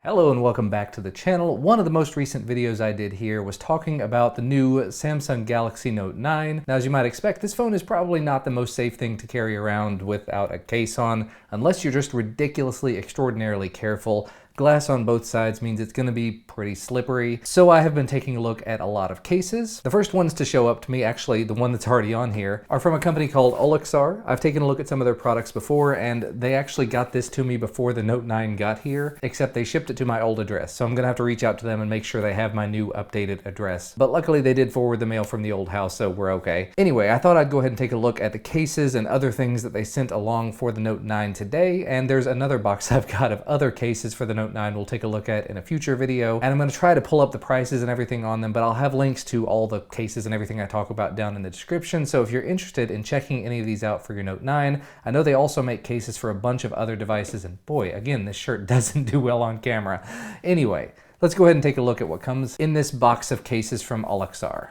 Hello and welcome back to the channel. One of the most recent videos I did here was talking about the new Samsung Galaxy Note 9. Now, as you might expect, this phone is probably not the most safe thing to carry around without a case on, unless you're just ridiculously, extraordinarily careful. Glass on both sides means it's going to be pretty slippery, so I have been taking a look at a lot of cases. The first ones to show up to me, actually the one that's already on here, are from a company called Olixar. I've taken a look at some of their products before, and they actually got this to me before the Note 9 got here, except they shipped it to my old address, so I'm going to have to reach out to them and make sure they have my new updated address. But luckily they did forward the mail from the old house, so we're okay. Anyway, I thought I'd go ahead and take a look at the cases and other things that they sent along for the Note 9 today, and there's another box I've got of other cases for the Note 9 we'll take a look at in a future video, and I'm going to try to pull up the prices and everything on them, but I'll have links to all the cases and everything I talk about down in the description, so if you're interested in checking any of these out for your Note 9, I know they also make cases for a bunch of other devices, and boy, again, this shirt doesn't do well on camera. Anyway, let's go ahead and take a look at what comes in this box of cases from Olixar.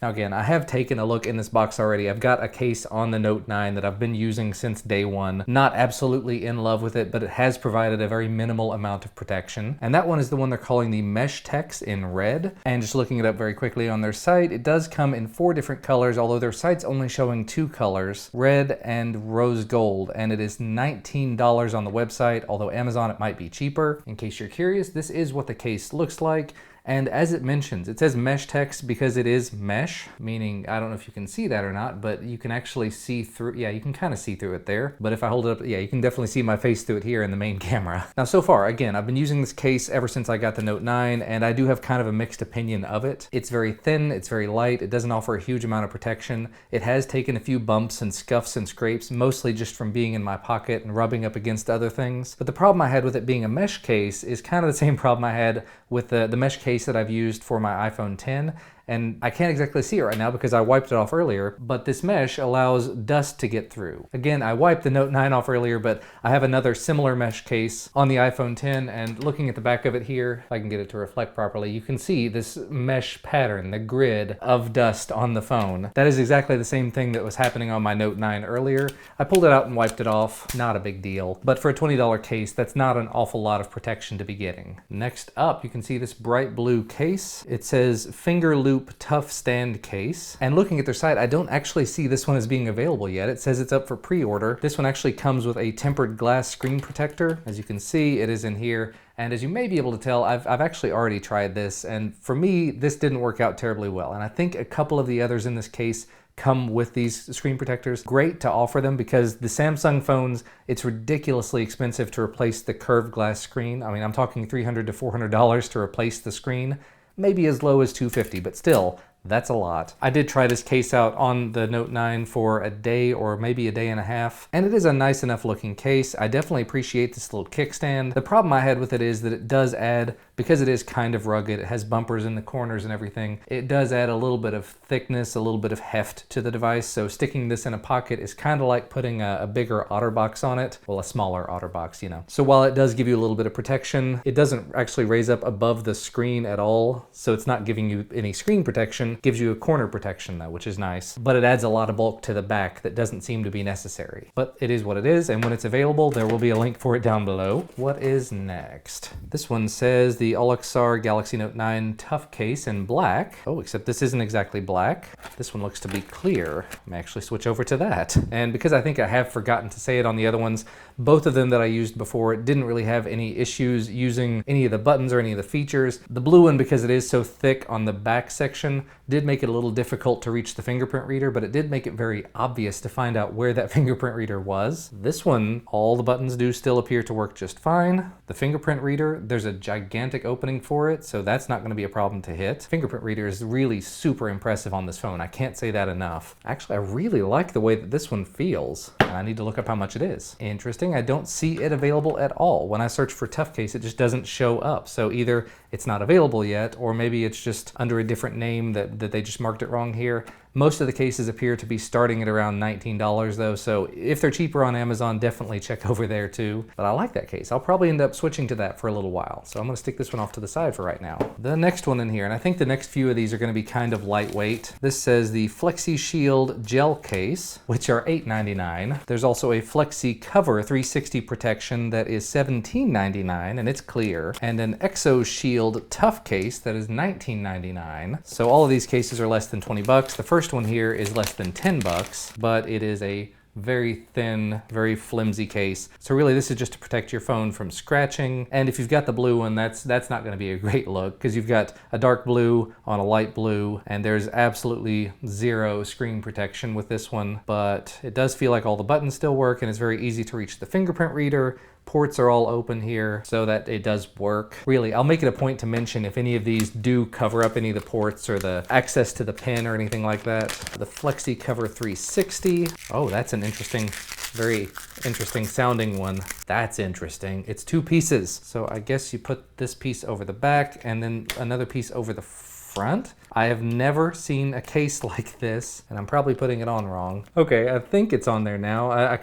Now again, I have taken a look in this box already. I've got a case on the Note 9 that I've been using since day one. Not absolutely in love with it, but it has provided a very minimal amount of protection. And that one is the one they're calling the Mesh Tex in red. And just looking it up very quickly on their site, it does come in 4 different colors, although their site's only showing 2 colors, red and rose gold. And it is $19 on the website, although Amazon it might be cheaper. In case you're curious, this is what the case looks like. And as it mentions, it says Mesh Tex because it is mesh, meaning, I don't know if you can see that or not, but you can actually see through, yeah, you can kind of see through it there. But if I hold it up, yeah, you can definitely see my face through it here in the main camera. Now, so far, again, I've been using this case ever since I got the Note 9, and I do have kind of a mixed opinion of it. It's very thin, it's very light, it doesn't offer a huge amount of protection. It has taken a few bumps and scuffs and scrapes, mostly just from being in my pocket and rubbing up against other things. But the problem I had with it being a mesh case is kind of the same problem I had with the mesh case that I've used for my iPhone 10. And I can't exactly see it right now because I wiped it off earlier, but this mesh allows dust to get through. Again, I wiped the Note 9 off earlier, but I have another similar mesh case on the iPhone 10, and looking at the back of it here, if I can get it to reflect properly, you can see this mesh pattern, the grid of dust on the phone. That is exactly the same thing that was happening on my Note 9 earlier. I pulled it out and wiped it off, not a big deal, but for a $20 case, that's not an awful lot of protection to be getting. Next up, you can see this bright blue case. It says Finger Loop Tough Stand Case. And looking at their site, I don't actually see this one as being available yet. It says it's up for pre-order. This one actually comes with a tempered glass screen protector. As you can see, it is in here. And as you may be able to tell, I've actually already tried this. And for me, this didn't work out terribly well. And I think a couple of the others in this case come with these screen protectors. Great to offer them because the Samsung phones, it's ridiculously expensive to replace the curved glass screen. I mean, I'm talking $300 to $400 to replace the screen. Maybe as low as $250, but still, that's a lot. I did try this case out on the Note 9 for a day or maybe a day and a half, and it is a nice enough looking case. I definitely appreciate this little kickstand. The problem I had with it is that it does add, because it is kind of rugged, it has bumpers in the corners and everything, it does add a little bit of thickness, a little bit of heft to the device, so sticking this in a pocket is kind of like putting a bigger OtterBox on it. Well, a smaller OtterBox, you know. So while it does give you a little bit of protection, it doesn't actually raise up above the screen at all, so it's not giving you any screen protection. Gives you a corner protection though, which is nice, but it adds a lot of bulk to the back that doesn't seem to be necessary. But it is what it is, and when it's available, there will be a link for it down below. What is next? This one says the Olixar Galaxy Note 9 Tough Case in black. Oh, except this isn't exactly black. This one looks to be clear. I may actually switch over to that. And because I think I have forgotten to say it on the other ones, both of them that I used before didn't really have any issues using any of the buttons or any of the features. The blue one, because it is so thick on the back section, did make it a little difficult to reach the fingerprint reader, but it did make it very obvious to find out where that fingerprint reader was. This one, all the buttons do still appear to work just fine. The fingerprint reader, there's a gigantic opening for it, so that's not going to be a problem to hit. Fingerprint reader is really super impressive on this phone. I can't say that enough. Actually, I really like the way that this one feels. I need to look up how much it is. Interesting, I don't see it available at all. When I search for Tough Case, it just doesn't show up. So either it's not available yet, or maybe it's just under a different name that they just marked it wrong here. Most of the cases appear to be starting at around $19 though, so if they're cheaper on Amazon, definitely check over there too. But I like that case. I'll probably end up switching to that for a little while. So I'm gonna stick this one off to the side for right now. The next one in here, and I think the next few of these are gonna be kind of lightweight. This says the Flexi Shield Gel Case, which are $8.99. There's also a Flexi Cover 360 protection that is $17.99, and it's clear. And an Exo Shield Tough Case that is $19.99. So all of these cases are less than 20 bucks. The first one here is less than 10 bucks, but it is a very thin, very flimsy case. So really this is just to protect your phone from scratching. And if you've got the blue one, that's not gonna be a great look, because you've got a dark blue on a light blue, and there's absolutely zero screen protection with this one, but it does feel like all the buttons still work, and it's very easy to reach the fingerprint reader. Ports are all open here so that it does work. Really, I'll make it a point to mention if any of these do cover up any of the ports or the access to the pin or anything like that. The Flexi Cover 360. Oh, that's an interesting, very interesting sounding one. That's interesting. It's two pieces. So I guess you put this piece over the back and then another piece over the front. I have never seen a case like this, and I'm probably putting it on wrong. Okay, I think it's on there now. I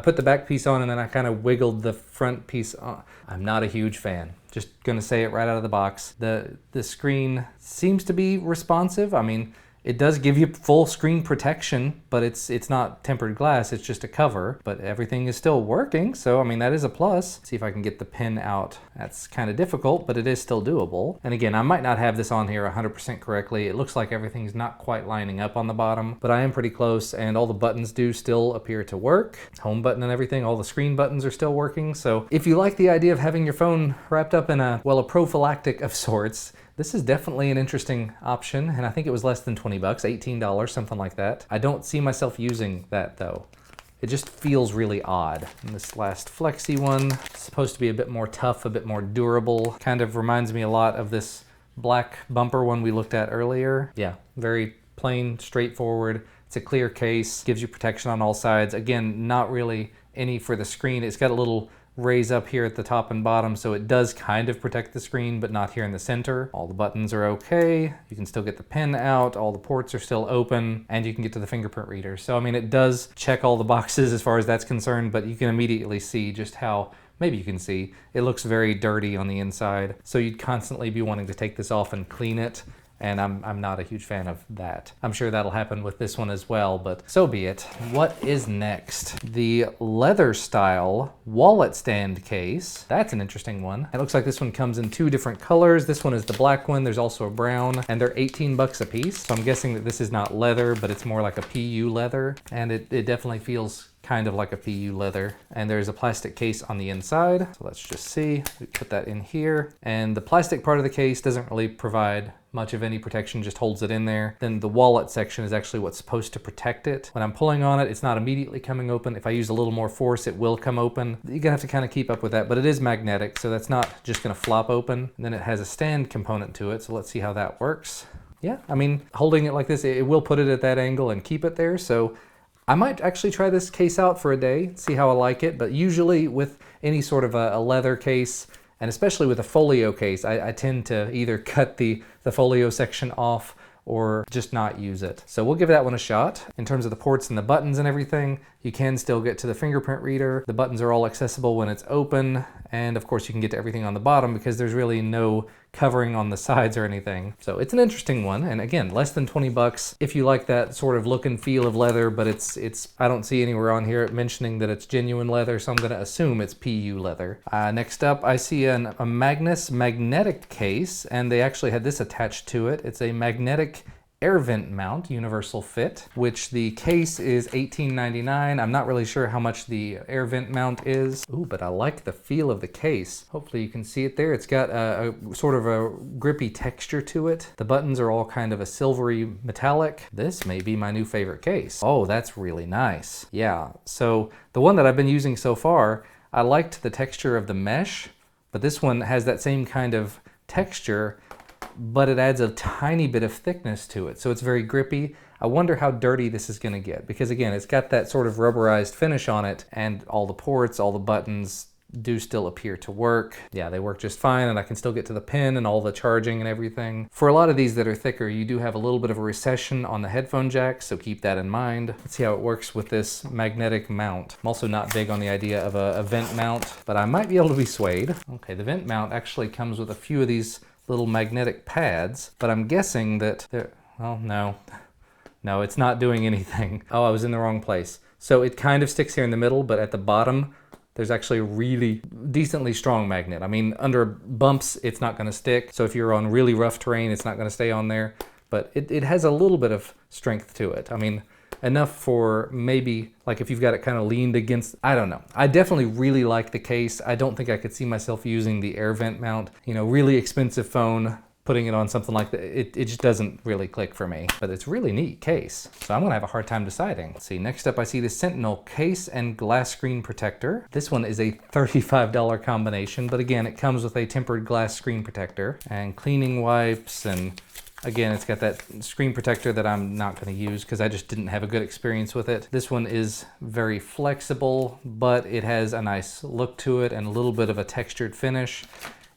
put the back piece on and then I kind of wiggled the front piece on. I'm not a huge fan. Just gonna say it right out of the box. The screen seems to be responsive. I mean, it does give you full screen protection, but it's not tempered glass, it's just a cover, but everything is still working, so I mean, that is a plus. See if I can get the pin out. That's kind of difficult, but it is still doable. And again, I might not have this on here 100% correctly. It looks like everything's not quite lining up on the bottom, but I am pretty close, and all the buttons do still appear to work. Home button and everything, all the screen buttons are still working. So if you like the idea of having your phone wrapped up in a prophylactic of sorts, this is definitely an interesting option, and I think it was less than 20 bucks, $18, something like that. I don't see myself using that though. It just feels really odd. And this last Flexi one is supposed to be a bit more tough, a bit more durable. Kind of reminds me a lot of this black bumper one we looked at earlier. Yeah, very plain, straightforward. It's a clear case, gives you protection on all sides. Again, not really any for the screen. It's got a little raise up here at the top and bottom, so it does kind of protect the screen, but not here in the center. All the buttons are okay. You can still get the pin out. All the ports are still open, and you can get to the fingerprint reader. So, I mean, it does check all the boxes as far as that's concerned, but you can immediately see just how, maybe you can see, it looks very dirty on the inside. So you'd constantly be wanting to take this off and clean it. And I'm not a huge fan of that. I'm sure that'll happen with this one as well, but so be it. What is next? The leather style wallet stand case. That's an interesting one. It looks like this one comes in two different colors. This one is the black one. There's also a brown, and they're 18 bucks a piece. So I'm guessing that this is not leather, but it's more like a PU leather. And it definitely feels kind of like a PU leather. And there's a plastic case on the inside. So let's just see. We put that in here. And the plastic part of the case doesn't really provide much of any protection, just holds it in there. Then the wallet section is actually what's supposed to protect it. When I'm pulling on it, it's not immediately coming open. If I use a little more force, it will come open. You're gonna have to kind of keep up with that, but it is magnetic, so that's not just gonna flop open. And then it has a stand component to it, so let's see how that works. Yeah, I mean, holding it like this, it will put it at that angle and keep it there, so I might actually try this case out for a day, see how I like it, but usually with any sort of a leather case, and especially with a folio case, I tend to either cut the folio section off or just not use it. So we'll give that one a shot. In terms of the ports and the buttons and everything, you can still get to the fingerprint reader. The buttons are all accessible when it's open, and of course you can get to everything on the bottom because there's really no covering on the sides or anything. So it's an interesting one, and again, less than 20 bucks if you like that sort of look and feel of leather, but it's I don't see anywhere on here mentioning that it's genuine leather, so I'm gonna assume it's PU leather. Next up, I see a Magnus magnetic case, and they actually had this attached to it. It's a magnetic air vent mount, universal fit, which the case is $18.99. I'm not really sure how much the air vent mount is. Ooh, but I like the feel of the case. Hopefully you can see it there. It's got a sort of a grippy texture to it. The buttons are all kind of a silvery metallic. This may be my new favorite case. Oh, that's really nice. Yeah, so the one that I've been using so far, I liked the texture of the mesh, but this one has that same kind of texture, but it adds a tiny bit of thickness to it. So it's very grippy. I wonder how dirty this is gonna get, because again, it's got that sort of rubberized finish on it, and all the ports, all the buttons, do still appear to work. Yeah, they work just fine, and I can still get to the pin and all the charging and everything. For a lot of these that are thicker, you do have a little bit of a recession on the headphone jack, so keep that in mind. Let's see how it works with this magnetic mount. I'm also not big on the idea of a vent mount, but I might be able to be swayed. Okay, the vent mount actually comes with a few of these little magnetic pads, but I'm guessing that they're, well, no, it's not doing anything. Oh, I was in the wrong place. So it kind of sticks here in the middle, but at the bottom, there's actually a really decently strong magnet. I mean, under bumps, it's not gonna stick. So if you're on really rough terrain, it's not gonna stay on there, but it has a little bit of strength to it. I mean, enough for maybe, like if you've got it kind of leaned against, I don't know. I definitely really like the case. I don't think I could see myself using the air vent mount. You know, really expensive phone, putting it on something like that, it just doesn't really click for me. But it's a really neat case, so I'm gonna have a hard time deciding. Let's see, next up I see the Sentinel case and glass screen protector. This one is a $35 combination, but again, it comes with a tempered glass screen protector and cleaning wipes, and again, it's got that screen protector that I'm not gonna use because I just didn't have a good experience with it. This one is very flexible, but it has a nice look to it and a little bit of a textured finish.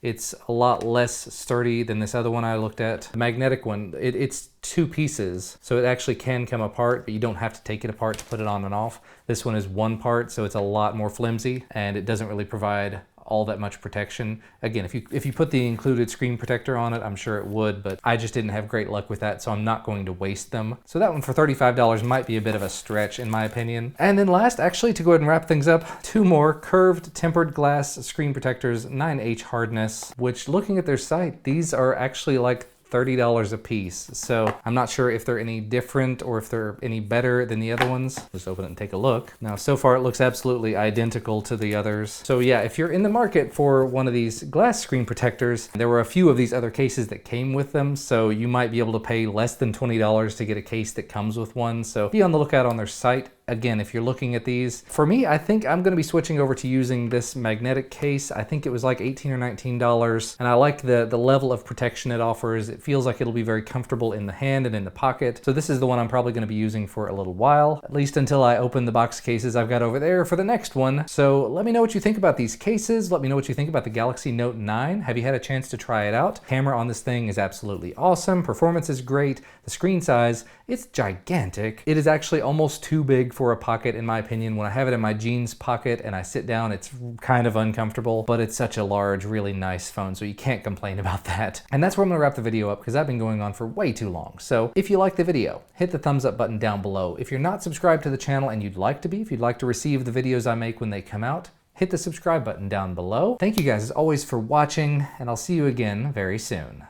It's a lot less sturdy than this other one I looked at. The magnetic one, it's two pieces, so it actually can come apart, but you don't have to take it apart to put it on and off. This one is one part, so it's a lot more flimsy, and it doesn't really provide all that much protection. Again, if you put the included screen protector on it, I'm sure it would, but I just didn't have great luck with that, so I'm not going to waste them. So that one for $35 might be a bit of a stretch in my opinion. And then last, actually, to go ahead and wrap things up, two more curved tempered glass screen protectors, 9H hardness, which looking at their site, these are actually like $30 a piece. So I'm not sure if they're any different or if they're any better than the other ones. Just open it and take a look. Now, so far it looks absolutely identical to the others. So yeah, if you're in the market for one of these glass screen protectors, there were a few of these other cases that came with them. So you might be able to pay less than $20 to get a case that comes with one. So be on the lookout on their site. Again, if you're looking at these, for me, I think I'm gonna be switching over to using this magnetic case. I think it was like $18 or $19, and I like the level of protection it offers. It feels like it'll be very comfortable in the hand and in the pocket. So this is the one I'm probably gonna be using for a little while, at least until I open the box cases I've got over there for the next one. So let me know what you think about these cases. Let me know what you think about the Galaxy Note 9. Have you had a chance to try it out? Camera on this thing is absolutely awesome. Performance is great. The screen size, it's gigantic. It is actually almost too big for a pocket, in my opinion. When I have it in my jeans pocket and I sit down, it's kind of uncomfortable, but it's such a large, really nice phone, so you can't complain about that. And that's where I'm gonna wrap the video up because I've been going on for way too long. So if you like the video, hit the thumbs up button down below. If you're not subscribed to the channel and you'd like to be, if you'd like to receive the videos I make when they come out, hit the subscribe button down below. Thank you guys as always for watching, and I'll see you again very soon.